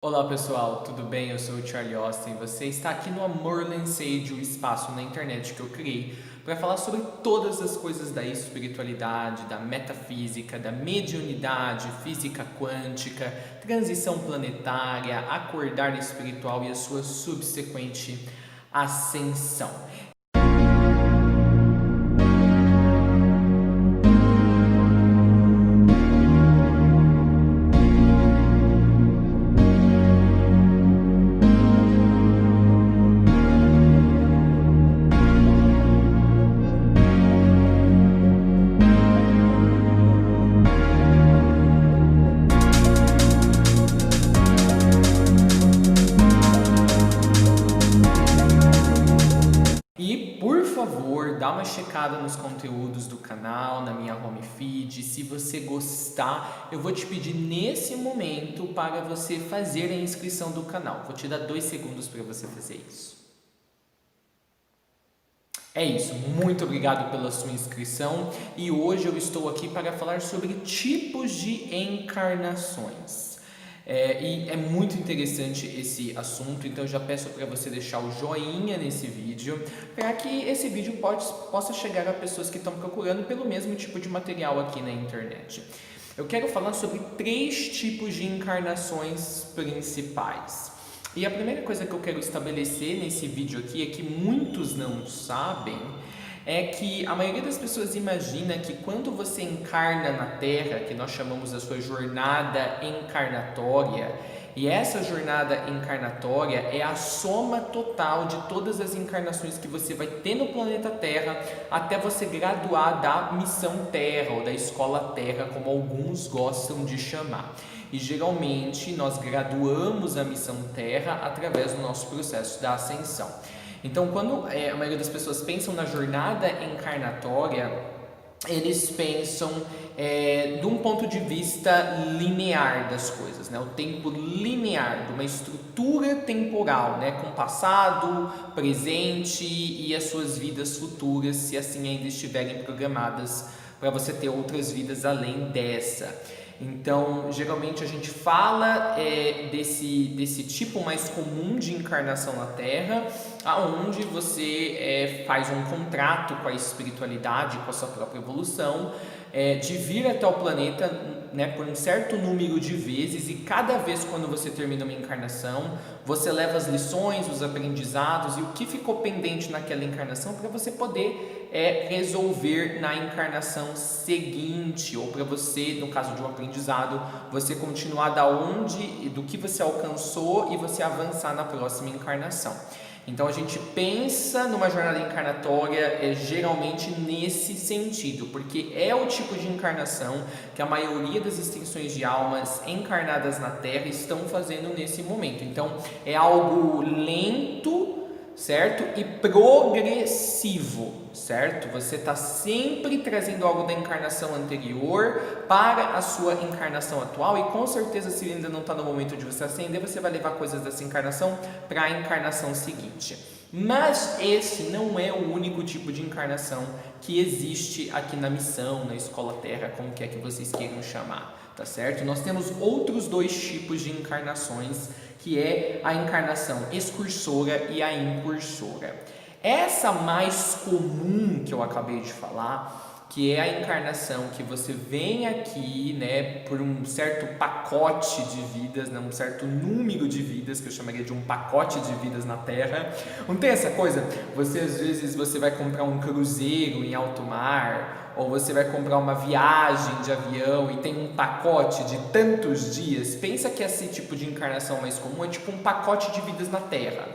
Olá pessoal, tudo bem? Eu sou o Charlie Austin e você está aqui no Amor Sage, o espaço na internet que eu criei para falar sobre todas as coisas da espiritualidade, da metafísica, da mediunidade, física quântica, transição planetária, acordar espiritual e a sua subsequente ascensão. E, por favor, dá uma checada nos conteúdos do canal, na minha home feed. Se você gostar, eu vou te pedir nesse momento para você fazer a inscrição do canal. Vou te dar 2 segundos para você fazer isso. É isso, muito obrigado pela sua inscrição e hoje eu estou aqui para falar sobre tipos de encarnações. E é muito interessante esse assunto, então eu já peço para você deixar o joinha nesse vídeo, para que esse vídeo possa chegar a pessoas que estão procurando pelo mesmo tipo de material aqui na internet. Eu quero falar sobre 3 tipos de encarnações principais. E a primeira coisa que eu quero estabelecer nesse vídeo aqui é que muitos não sabem é que a maioria das pessoas imagina que quando você encarna na Terra, que nós chamamos a sua jornada encarnatória, e essa jornada encarnatória é a soma total de todas as encarnações que você vai ter no planeta Terra até você graduar da missão Terra ou da escola Terra, como alguns gostam de chamar. E geralmente nós graduamos a missão Terra através do nosso processo da ascensão. Então, quando a maioria das pessoas pensam na jornada encarnatória, eles pensam de um ponto de vista linear das coisas, né? O tempo linear, de uma estrutura temporal, né? Com passado, presente e as suas vidas futuras, se assim ainda estiverem programadas para você ter outras vidas além dessa. Então, geralmente a gente fala desse tipo mais comum de encarnação na Terra, aonde você faz um contrato com a espiritualidade, com a sua própria evolução, de vir até o planeta, né, por um certo número de vezes, e cada vez quando você termina uma encarnação, você leva as lições, os aprendizados e o que ficou pendente naquela encarnação para você poder resolver na encarnação seguinte, ou para você, no caso de um aprendizado, você continuar do que você alcançou e você avançar na próxima encarnação. Então a gente pensa numa jornada encarnatória geralmente nesse sentido, porque é o tipo de encarnação que a maioria das extensões de almas encarnadas na Terra estão fazendo nesse momento. Então é algo lento, certo? E progressivo, certo? Você está sempre trazendo algo da encarnação anterior para a sua encarnação atual e com certeza, se ainda não está no momento de você ascender, você vai levar coisas dessa encarnação para a encarnação seguinte. Mas esse não é o único tipo de encarnação que existe aqui na missão, na escola Terra, como quer que vocês queiram chamar, tá certo? Nós temos outros 2 tipos de encarnações, que é a encarnação excursora e a incursora. Essa mais comum que eu acabei de falar, que é a encarnação que você vem aqui, né, por um certo pacote de vidas, né, um certo número de vidas, que eu chamaria de um pacote de vidas na Terra. Não tem essa coisa? Você às vezes vai comprar um cruzeiro em alto mar, ou você vai comprar uma viagem de avião e tem um pacote de tantos dias. Pensa que esse tipo de encarnação mais comum é tipo um pacote de vidas na Terra.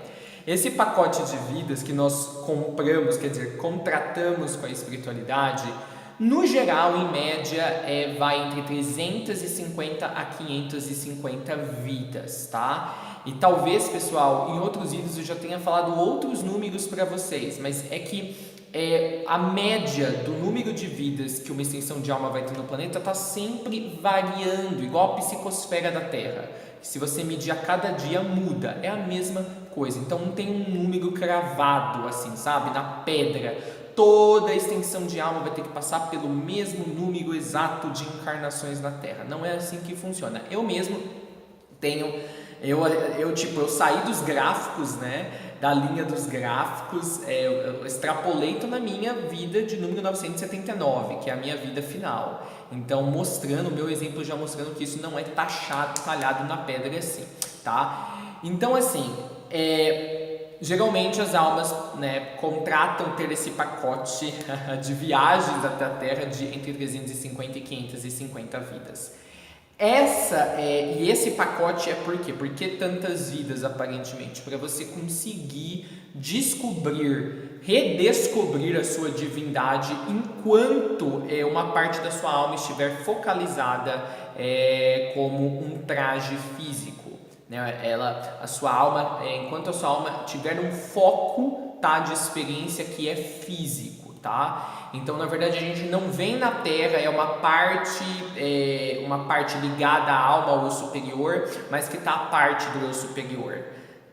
Esse pacote de vidas que nós compramos, quer dizer, contratamos com a espiritualidade, no geral, em média, vai entre 350 a 550 vidas, tá? E talvez, pessoal, em outros vídeos eu já tenha falado outros números para vocês, mas é que a média do número de vidas que uma extensão de alma vai ter no planeta está sempre variando, igual a psicosfera da Terra. Se você medir a cada dia, muda, é a mesma coisa. Então não tem um número cravado assim, sabe, na pedra. Toda a extensão de alma vai ter que passar pelo mesmo número exato de encarnações na Terra. Não é assim que funciona. Eu mesmo tenho Eu saí dos gráficos, né? Da linha dos gráficos, eu extrapolei toda a minha vida de número 979, que é a minha vida final. Então, mostrando, o meu exemplo já mostrando que isso não é talhado na pedra assim, tá? Então, assim, geralmente as almas, né, contratam ter esse pacote de viagens até a Terra de entre 350 e 550 vidas. E esse pacote é por quê? Por que tantas vidas aparentemente? Para você conseguir redescobrir a sua divindade enquanto uma parte da sua alma estiver focalizada como um traje físico, né? Enquanto a sua alma tiver um foco, tá, de experiência que é físico, tá? Então, na verdade, a gente não vem na Terra, é uma parte ligada à alma, ao eu superior, mas que está a parte do eu superior,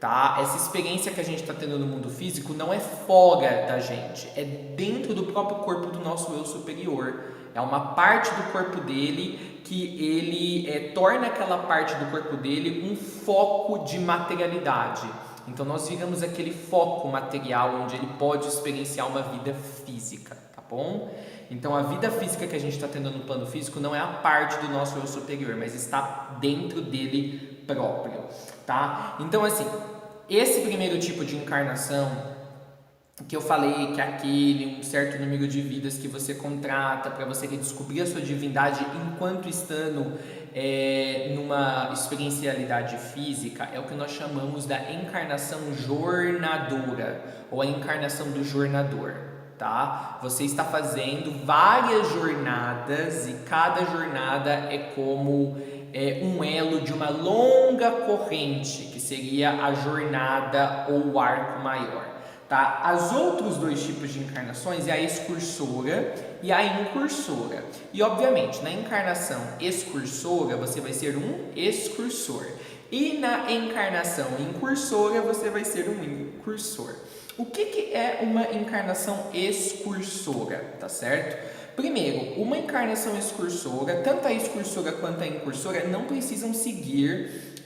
tá? Essa experiência que a gente está tendo no mundo físico não é fora da gente, é dentro do próprio corpo do nosso eu superior. É uma parte do corpo dele que ele torna aquela parte do corpo dele um foco de materialidade. Então, nós viramos aquele foco material onde ele pode experienciar uma vida física. Bom? Então a vida física que a gente está tendo no plano físico não é a parte do nosso eu superior, mas está dentro dele próprio, tá? Então assim, esse primeiro tipo de encarnação que eu falei que é um certo número de vidas que você contrata para você redescobrir a sua divindade enquanto estando numa experiencialidade física, é o que nós chamamos da encarnação jornadora ou a encarnação do jornador. Tá? Você está fazendo várias jornadas e cada jornada é como um elo de uma longa corrente, que seria a jornada ou o arco maior. Tá? Os outros dois tipos de encarnações é a excursora e a incursora. E obviamente, na encarnação excursora você vai ser um excursor. E na encarnação incursora você vai ser um incursor. O que é uma encarnação excursora, tá certo? Primeiro, uma encarnação excursora, tanto a excursora quanto a incursora não precisam seguir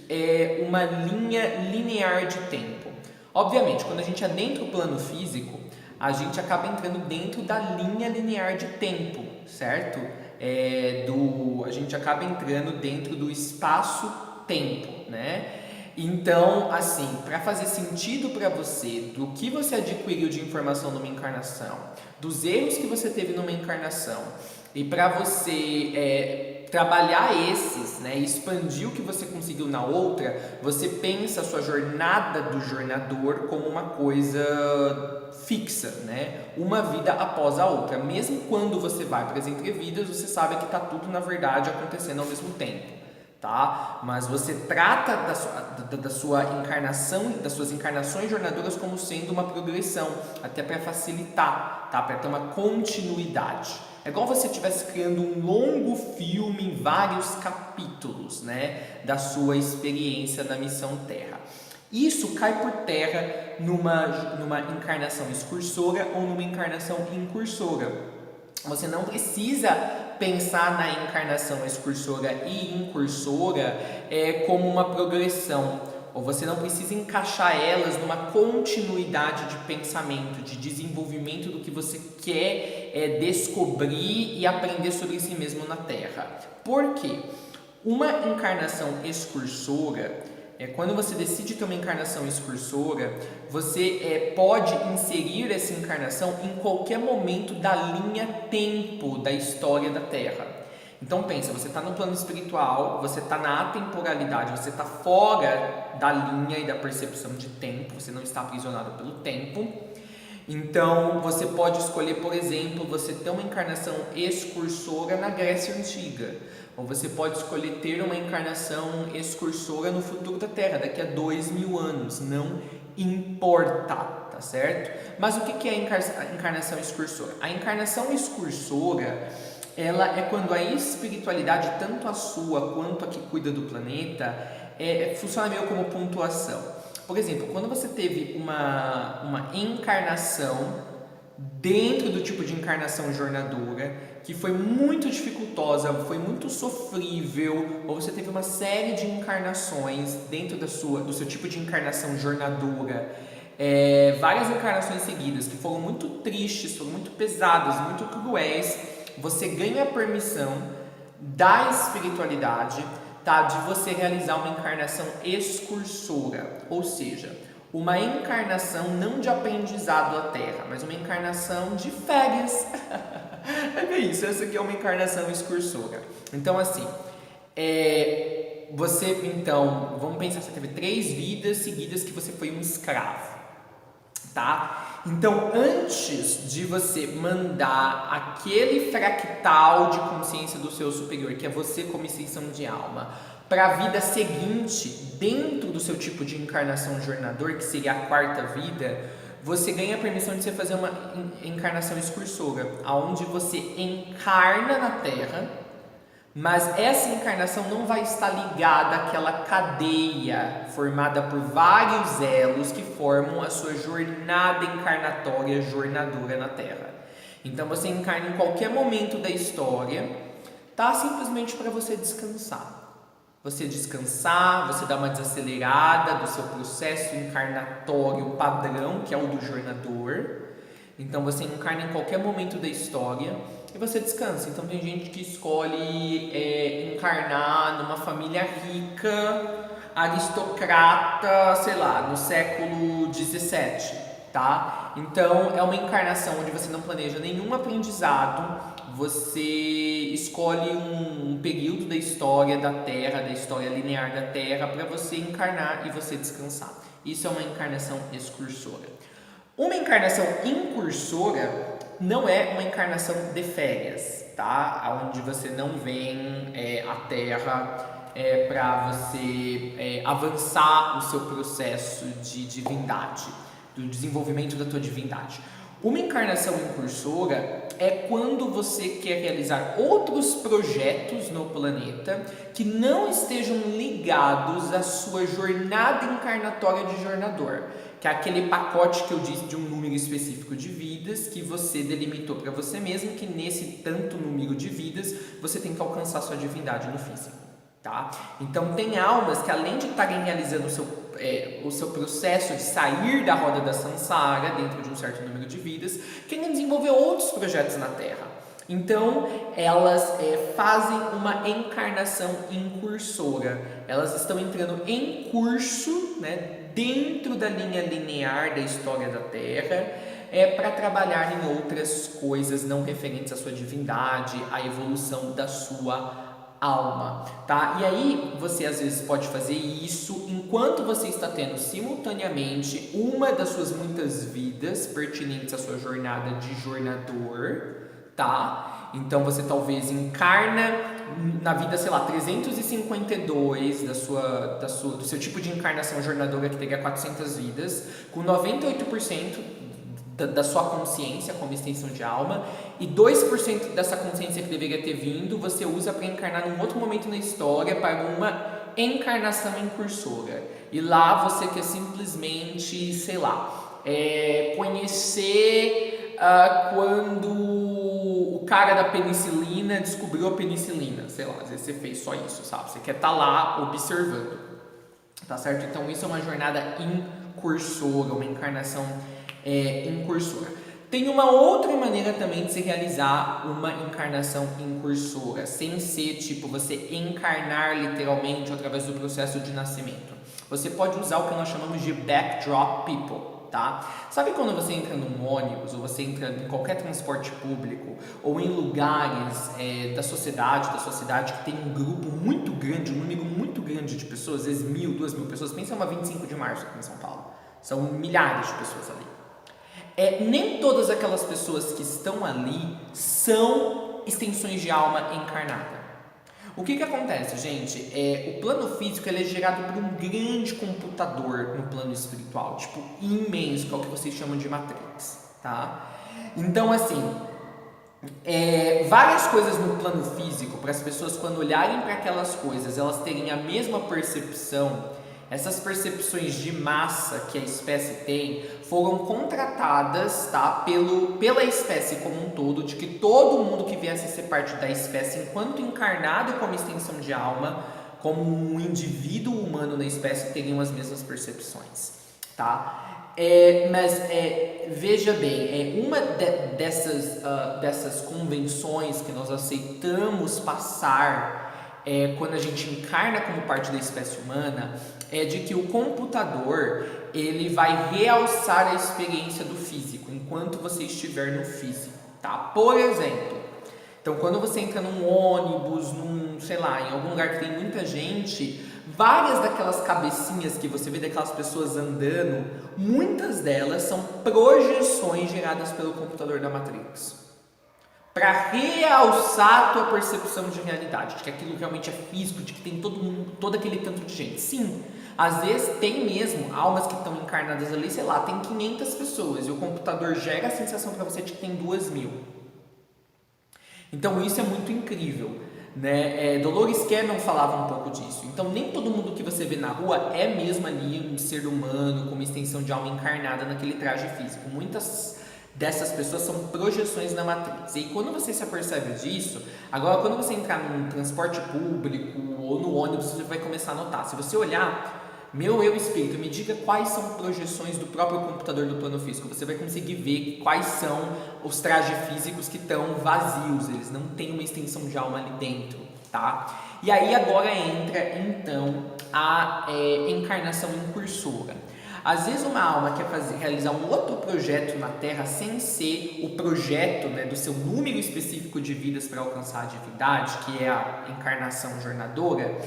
uma linha linear de tempo. Obviamente, quando a gente adentra o plano físico, a gente acaba entrando dentro da linha linear de tempo, certo? A gente acaba entrando dentro do espaço-tempo, né? Então, assim, para fazer sentido para você do que você adquiriu de informação numa encarnação, dos erros que você teve numa encarnação, e para você trabalhar esses, né, expandir o que você conseguiu na outra, você pensa a sua jornada do jornador como uma coisa fixa, né? Uma vida após a outra. Mesmo quando você vai para as entrevidas, você sabe que está tudo, na verdade, acontecendo ao mesmo tempo. Tá? Mas você trata da sua encarnação, das suas encarnações jornadoras como sendo uma progressão, até para facilitar, tá? Para ter uma continuidade. É igual você estivesse criando um longo filme em vários capítulos, né, da sua experiência da missão Terra. Isso cai por terra numa encarnação excursora ou numa encarnação incursora. Você não precisa pensar na encarnação excursora e incursora como uma progressão, ou você não precisa encaixar elas numa continuidade de pensamento, de desenvolvimento do que você quer descobrir e aprender sobre si mesmo na Terra. Por quê? Uma encarnação excursora, quando você decide ter uma encarnação excursora, você pode inserir essa encarnação em qualquer momento da linha tempo da história da Terra. Então pensa, você está no plano espiritual, você está na atemporalidade, você está fora da linha e da percepção de tempo, você não está aprisionado pelo tempo. Então você pode escolher, por exemplo, você ter uma encarnação excursora na Grécia Antiga, ou você pode escolher ter uma encarnação excursora no futuro da Terra, daqui a 2000 anos, não importa, tá certo? Mas o que é a encarnação excursora? A encarnação excursora, ela é quando a espiritualidade, tanto a sua quanto a que cuida do planeta, funciona meio como pontuação. Por exemplo, quando você teve uma encarnação dentro do tipo de encarnação jornadora, que foi muito dificultosa, foi muito sofrível, ou você teve uma série de encarnações dentro do seu tipo de encarnação jornadora, várias encarnações seguidas que foram muito tristes, foram muito pesadas, muito cruéis, você ganha a permissão da espiritualidade, tá, de você realizar uma encarnação excursora, ou seja, uma encarnação não de aprendizado à Terra, mas uma encarnação de férias. É isso, essa aqui é uma encarnação excursora. Então, assim, vamos pensar, você teve 3 vidas seguidas que você foi um escravo, tá? Então, antes de você mandar aquele fractal de consciência do seu superior, que é você como extensão de alma, para a vida seguinte, dentro do seu tipo de encarnação jornador, que seria a 4ª vida, você ganha a permissão de você fazer uma encarnação excursora, onde você encarna na Terra, mas essa encarnação não vai estar ligada àquela cadeia formada por vários elos que formam a sua jornada encarnatória, jornadora na Terra. Então você encarna em qualquer momento da história, tá? Simplesmente para você descansar. Você descansar, você dar uma desacelerada do seu processo encarnatório padrão, que é o do jornador. Então você encarna em qualquer momento da história e você descansa. Então tem gente que escolhe encarnar numa família rica, aristocrata, sei lá, no século 17, tá? Então é uma encarnação onde você não planeja nenhum aprendizado, você escolhe um período da história da Terra, da história linear da Terra, para você encarnar e você descansar. Isso é uma encarnação excursora. Uma encarnação incursora não é uma encarnação de férias, tá? Onde você não vem à Terra para você avançar o seu processo de divindade, do desenvolvimento da tua divindade. Uma encarnação incursora é quando você quer realizar outros projetos no planeta que não estejam ligados à sua jornada encarnatória de jornador, que é aquele pacote que eu disse de um número específico de vidas que você delimitou para você mesmo, que nesse tanto número de vidas você tem que alcançar sua divindade no físico, tá? Então tem almas que, além de estarem realizando o seu processo de sair da roda da samsara dentro de um certo número de vidas, querem desenvolver outros projetos na Terra. Então elas fazem uma encarnação incursora, elas estão entrando em curso, né, dentro da linha linear da história da Terra, para trabalhar em outras coisas não referentes à sua divindade, à evolução da sua alma, tá? E aí você às vezes pode fazer isso enquanto você está tendo simultaneamente uma das suas muitas vidas pertinentes à sua jornada de jornador, tá? Então você talvez encarna na vida, sei lá, 352 do seu tipo de encarnação jornadora, que teria 400 vidas, com 98% da sua consciência como extensão de alma, e 2% dessa consciência que deveria ter vindo você usa para encarnar num outro momento na história para uma encarnação incursora. E lá você quer simplesmente, sei lá, conhecer quando o cara da penicilina descobriu a penicilina, sei lá, às vezes você fez só isso, sabe? Você quer estar lá observando, tá certo? Então isso é uma jornada incursora, uma encarnação incursora. Tem uma outra maneira também de se realizar uma encarnação incursora, sem ser tipo você encarnar literalmente através do processo de nascimento. Você pode usar o que nós chamamos de backdrop people, tá? Sabe quando você entra num ônibus, ou você entra em qualquer transporte público, ou em lugares da sociedade que tem um grupo muito grande, um número muito grande de pessoas, às vezes 1.000, 2.000 pessoas, pensa uma 25 de março aqui em São Paulo, são milhares de pessoas ali. Nem todas aquelas pessoas que estão ali são extensões de alma encarnada. O que acontece, gente? O plano físico ele é gerado por um grande computador no plano espiritual, tipo imenso, que é o que vocês chamam de Matrix, tá? Então, assim, várias coisas no plano físico, para as pessoas quando olharem para aquelas coisas, elas terem a mesma percepção Essas percepções de massa que a espécie tem foram contratadas, tá, pela espécie como um todo, de que todo mundo que viesse a ser parte da espécie, enquanto encarnado como extensão de alma, como um indivíduo humano na espécie, teriam as mesmas percepções, tá? Mas veja bem, uma dessas convenções que nós aceitamos passar quando a gente encarna como parte da espécie humana é de que o computador ele vai realçar a experiência do físico enquanto você estiver no físico, tá? Por exemplo, então quando você entra num ônibus, sei lá, em algum lugar que tem muita gente, várias daquelas cabecinhas que você vê daquelas pessoas andando, muitas delas são projeções geradas pelo computador da Matrix, para realçar a tua percepção de realidade, de que aquilo realmente é físico, de que tem todo aquele tanto de gente. Sim, às vezes tem mesmo almas que estão encarnadas ali, sei lá, tem 500 pessoas e o computador gera a sensação para você de que tem 2.000. Então isso é muito incrível, né? Dolores Cannon falava um pouco disso. Então nem todo mundo que você vê na rua é mesmo ali um ser humano com uma extensão de alma encarnada naquele traje físico. Muitas dessas pessoas são projeções na Matrix. E quando você se apercebe disso, agora quando você entrar num transporte público ou no ônibus, você vai começar a notar. Se você olhar, meu eu espírito, me diga quais são projeções do próprio computador do plano físico. Você vai conseguir ver quais são os trajes físicos que estão vazios, eles não têm uma extensão de alma ali dentro, tá? E aí agora entra então a encarnação incursora. Às vezes uma alma quer realizar um outro projeto na Terra sem ser o projeto, né, do seu número específico de vidas para alcançar a divindade, que é a encarnação jornadora,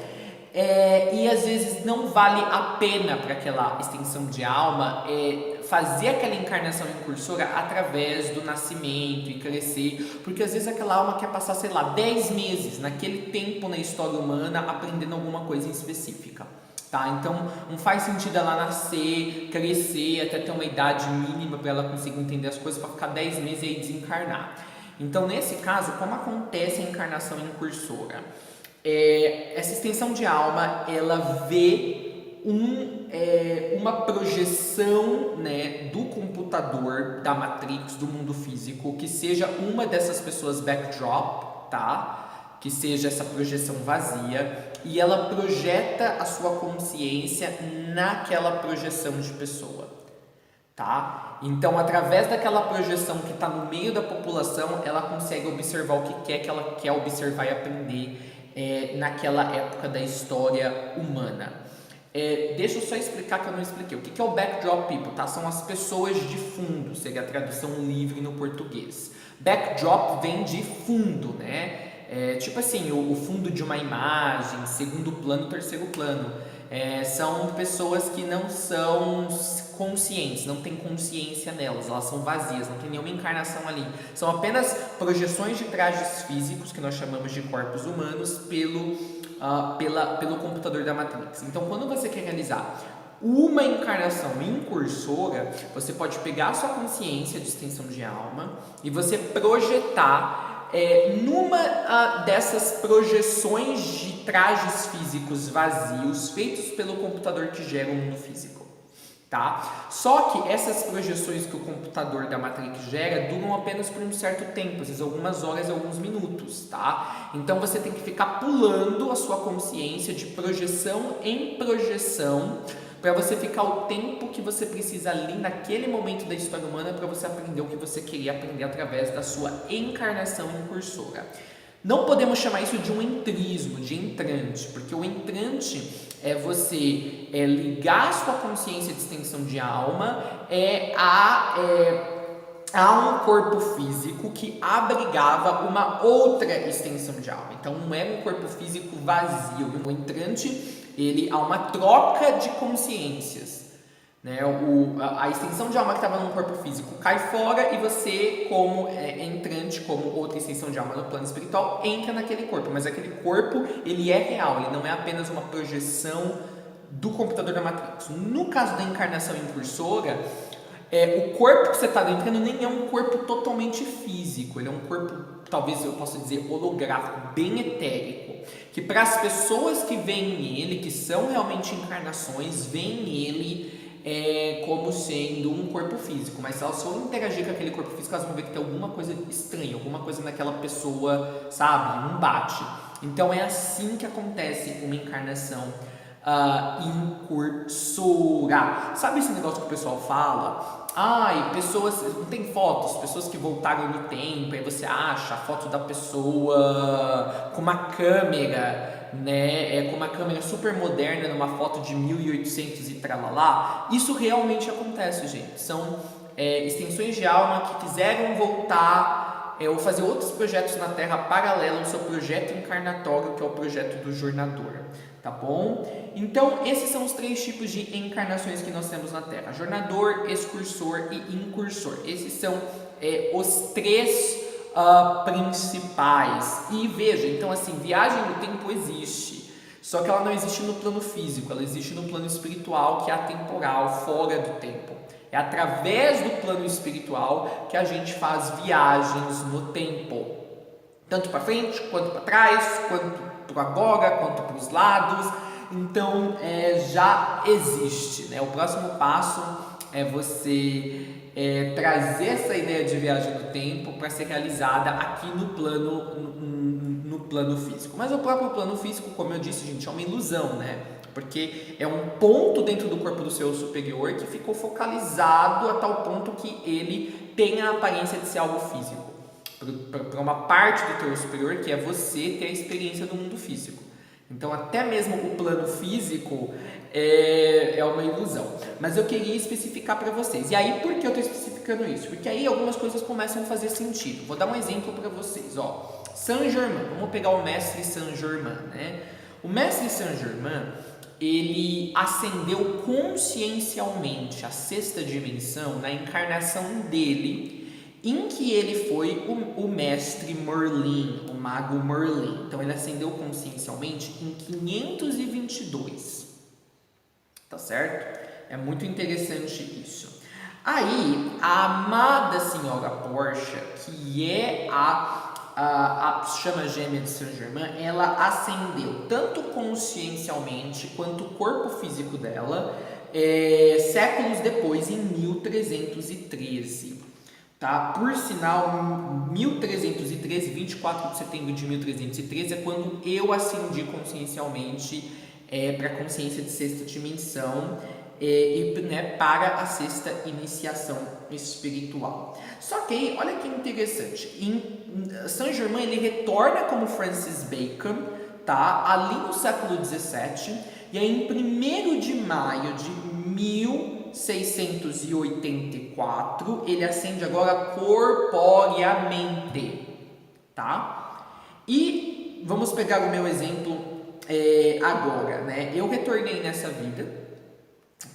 e às vezes não vale a pena para aquela extensão de alma fazer aquela encarnação incursora através do nascimento e crescer, porque às vezes aquela alma quer passar, sei lá, 10 meses naquele tempo na história humana aprendendo alguma coisa em específica. Tá? Então não faz sentido ela nascer, crescer, até ter uma idade mínima para ela conseguir entender as coisas, para ficar 10 meses e aí desencarnar. Então nesse caso, como acontece a encarnação incursora? Essa extensão de alma, ela vê uma projeção, né, do computador, da Matrix, do mundo físico, que seja uma dessas pessoas backdrop, tá? Que seja essa projeção vazia, e ela projeta a sua consciência naquela projeção de pessoa, tá? Então, através daquela projeção que está no meio da população, ela consegue observar o que ela quer observar e aprender naquela época da história humana. Deixa eu só explicar que eu não expliquei. O que é o backdrop people? Tá? São as pessoas de fundo, seria a tradução livre no português. Backdrop vem de fundo, né? Tipo assim, o fundo de uma imagem, segundo plano, terceiro plano. São pessoas que não são conscientes, não tem consciência nelas, elas são vazias, não tem nenhuma encarnação ali. São apenas projeções de trajes físicos, que nós chamamos de corpos humanos, pelo computador da Matrix. Então, quando você quer realizar uma encarnação incursora, você pode pegar a sua consciência de extensão de alma e você projetar numa dessas projeções de trajes físicos vazios feitos pelo computador que gera o mundo físico, tá? Só que essas projeções que o computador da Matrix gera duram apenas por um certo tempo, às vezes algumas horas, alguns minutos, tá? Então você tem que ficar pulando a sua consciência de projeção em projeção para você ficar o tempo que você precisa ali naquele momento da história humana para você aprender o que você queria aprender através da sua encarnação incursora. Não podemos chamar isso de um entrismo, de entrante, porque o entrante é você ligar a sua consciência de extensão de alma a um corpo físico que abrigava uma outra extensão de alma. Então não era um corpo físico vazio. O entrante, ele há uma troca de consciências, né? A extensão de alma que estava num corpo físico cai fora e você, como entrante, como outra extensão de alma no plano espiritual, entra naquele corpo. Mas aquele corpo, ele é real, ele não é apenas uma projeção do computador da Matrix. No caso da encarnação incursora, o corpo que você está entrando nem é um corpo totalmente físico, ele é um corpo talvez eu possa dizer holográfico, bem etérico, que para as pessoas que veem nele, que são realmente encarnações, veem ele como sendo um corpo físico, mas se elas forem interagir com aquele corpo físico, elas vão ver que tem alguma coisa estranha, alguma coisa naquela pessoa, sabe, não bate. Então é assim que acontece uma encarnação incursora. Sabe esse negócio que o pessoal fala? Ai, pessoas, não tem fotos, pessoas que voltaram no tempo, aí você acha a foto da pessoa com uma câmera, né, com uma câmera super moderna, numa foto de 1800 e tralalá. Isso realmente acontece, gente. São extensões de alma que quiseram voltar ou fazer outros projetos na Terra paralelo ao seu projeto encarnatório, que é o projeto do jornador, tá bom? Então, esses são os 3 tipos de encarnações que nós temos na Terra: jornador, excursor e incursor. Esses são os 3 principais. E veja, então assim, viagem no tempo existe, só que ela não existe no plano físico, ela existe no plano espiritual, que é atemporal, fora do tempo. É através do plano espiritual que a gente faz viagens no tempo, tanto para frente, quanto para trás, quanto para agora, quanto para os lados. Então já existe, né? O próximo passo é você trazer essa ideia de viagem no tempo para ser realizada aqui no plano físico. Mas o próprio plano físico, como eu disse, gente, é uma ilusão, né? Porque é um ponto dentro do corpo do seu superior que ficou focalizado a tal ponto que ele tem a aparência de ser algo físico. Para uma parte do teu superior, que é você ter a experiência do mundo físico. Então, até mesmo o plano físico é uma ilusão. Mas eu queria especificar para vocês. E aí, por que eu estou especificando isso? Porque aí algumas coisas começam a fazer sentido. Vou dar um exemplo para vocês. Saint-Germain. Vamos pegar o mestre Saint-Germain, né? O mestre Saint-Germain, ele ascendeu consciencialmente à 6ª dimensão na encarnação dele, em que ele foi o mestre Merlin, o mago Merlin. Então ele ascendeu consciencialmente em 522, tá certo? É muito interessante isso. Aí a amada senhora Portia, que é a chama gêmea de Saint-Germain, ela ascendeu tanto consciencialmente quanto o corpo físico dela séculos depois, em 1313. Tá? Por sinal, 1313, 24 de setembro de 1313 é quando eu ascendi consciencialmente para a consciência de 6ª dimensão para a 6ª iniciação espiritual. Só que aí, olha que interessante, Saint-Germain ele retorna como Francis Bacon, tá? Ali no século 17, e aí em 1º de maio de 1684, ele ascende agora corporeamente, tá? E vamos pegar o meu exemplo agora, né? Eu retornei nessa vida,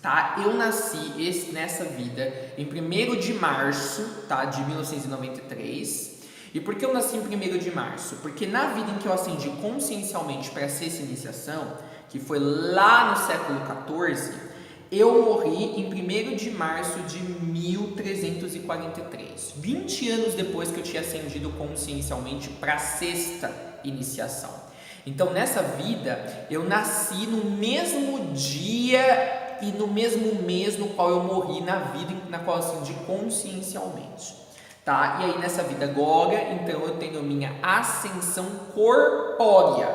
tá? Eu nasci nessa vida em 1º de março, tá? De 1993. E por que eu nasci em 1º de março? Porque na vida em que eu ascendi consciencialmente para essa iniciação, que foi lá no século 14, eu morri em 1º de março de 1343, 20 anos depois que eu tinha ascendido consciencialmente para a 6ª iniciação. Então, nessa vida, eu nasci no mesmo dia e no mesmo mês no qual eu morri na vida na qual eu ascendi consciencialmente. Tá? E aí, nessa vida agora, então, eu tenho minha ascensão corpórea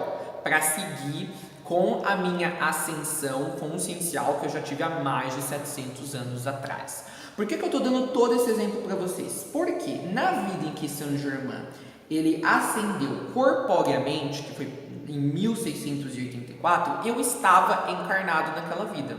para seguir com a minha ascensão consciencial que eu já tive há mais de 700 anos atrás. Por que eu estou dando todo esse exemplo para vocês? Porque na vida em que Saint-Germain ele ascendeu corporeamente, que foi em 1684, eu estava encarnado naquela vida.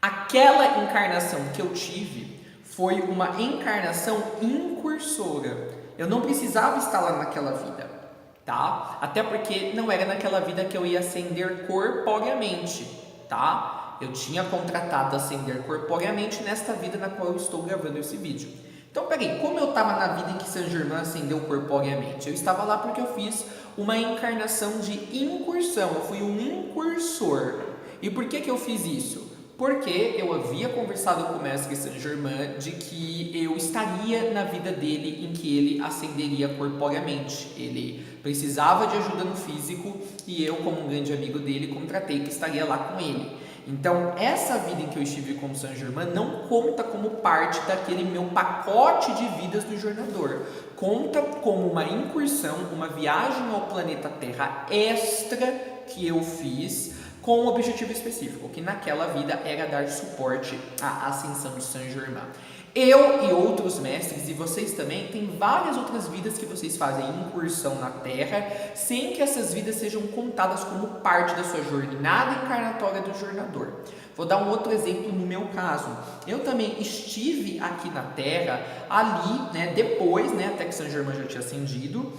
Aquela encarnação que eu tive foi uma encarnação incursora. Eu não precisava estar lá naquela vida. Tá? Até porque não era naquela vida que eu ia ascender corporeamente, tá? Eu tinha contratado ascender corporeamente nesta vida na qual eu estou gravando esse vídeo. Então, peraí, como eu estava na vida em que Saint-Germain ascendeu corporeamente? Eu estava lá porque eu fiz uma encarnação de incursão, eu fui um incursor. E por que eu fiz isso? porque eu havia conversado com o mestre Saint-Germain de que eu estaria na vida dele em que ele ascenderia corporeamente. Ele precisava de ajuda no físico e eu, como um grande amigo dele, contratei que estaria lá com ele. Então, essa vida em que eu estive com o Saint-Germain não conta como parte daquele meu pacote de vidas do jornador. Conta como uma incursão, uma viagem ao planeta Terra extra que eu fiz com um objetivo específico, que naquela vida era dar suporte à ascensão de Saint-Germain. Eu e outros mestres, e vocês também, tem várias outras vidas que vocês fazem incursão na Terra, sem que essas vidas sejam contadas como parte da sua jornada encarnatória do jornador. Vou dar um outro exemplo no meu caso. Eu também estive aqui na Terra, ali, depois, até que Saint-Germain já tinha ascendido,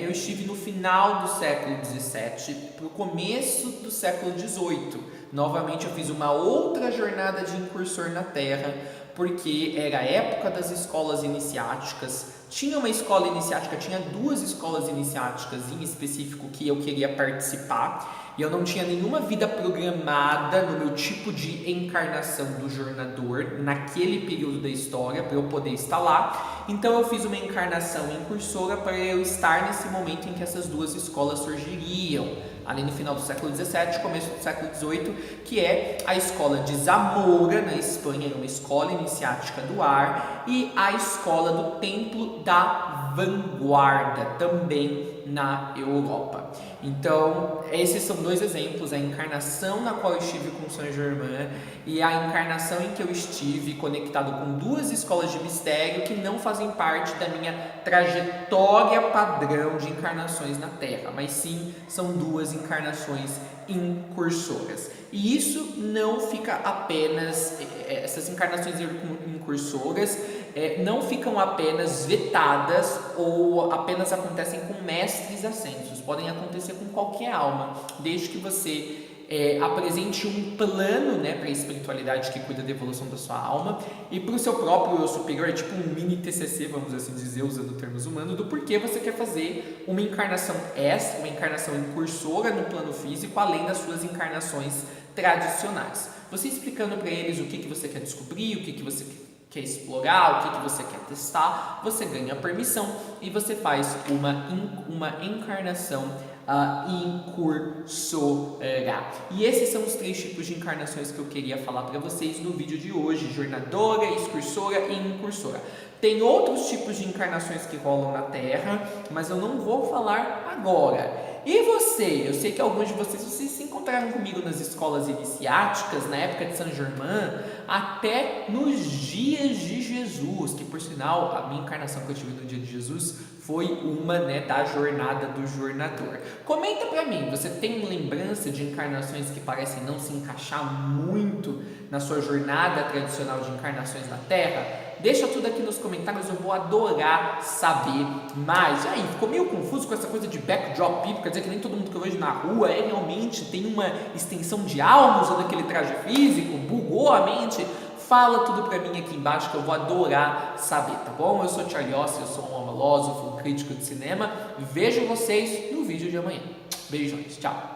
eu estive no final do século XVII para o começo do século XVIII. Novamente eu fiz uma outra jornada de incursor na Terra, porque era a época das escolas iniciáticas. Tinha uma escola iniciática, tinha 2 escolas iniciáticas em específico que eu queria participar, e eu não tinha nenhuma vida programada no meu tipo de encarnação do jornador naquele período da história para eu poder estar lá. Então eu fiz uma encarnação incursora para eu estar nesse momento em que essas 2 escolas surgiriam, ali no final do século XVII, começo do século XVIII, que é a escola de Zamora, na Espanha, uma escola iniciática do ar, e a escola do Templo da Vanguarda, também na Europa. Então, esses são 2 exemplos, a encarnação na qual eu estive com Saint-Germain e a encarnação em que eu estive conectado com 2 escolas de mistério que não fazem parte da minha trajetória padrão de encarnações na Terra, mas sim são 2 encarnações incursoras. E isso não fica apenas, essas encarnações incursoras não ficam apenas vetadas ou apenas acontecem com mestres ascensos, podem acontecer com qualquer alma, desde que você apresente um plano para a espiritualidade que cuida da evolução da sua alma e para o seu próprio eu superior, é tipo um mini TCC, vamos assim dizer, usando termos humanos, do porquê você quer fazer uma encarnação extra, uma encarnação incursora no plano físico, além das suas encarnações tradicionais. Você explicando para eles o que você quer descobrir, o que você quer explorar, o que você quer testar, você ganha permissão e você faz uma encarnação incursora. E esses são os 3 tipos de encarnações que eu queria falar para vocês no vídeo de hoje: jornadora, excursora e incursora. Tem outros tipos de encarnações que rolam na Terra, mas eu não vou falar agora. E você? Eu sei que alguns de vocês se encontraram comigo nas escolas iniciáticas, na época de Saint-Germain, até nos dias de Jesus, que por sinal, a minha encarnação que eu tive no dia de Jesus foi uma da jornada do jornador. Comenta pra mim, você tem lembrança de encarnações que parecem não se encaixar muito na sua jornada tradicional de encarnações na Terra? Deixa tudo aqui nos comentários, eu vou adorar saber mais. E aí, ficou meio confuso com essa coisa de backdrop people? Quer dizer que nem todo mundo que eu vejo na rua realmente tem uma extensão de alma usando aquele traje físico? Bugou a mente? Fala tudo pra mim aqui embaixo que eu vou adorar saber, tá bom? Eu sou Charlie Ossi, eu sou um filósofo, um crítico de cinema. Vejo vocês no vídeo de amanhã. Beijões, tchau!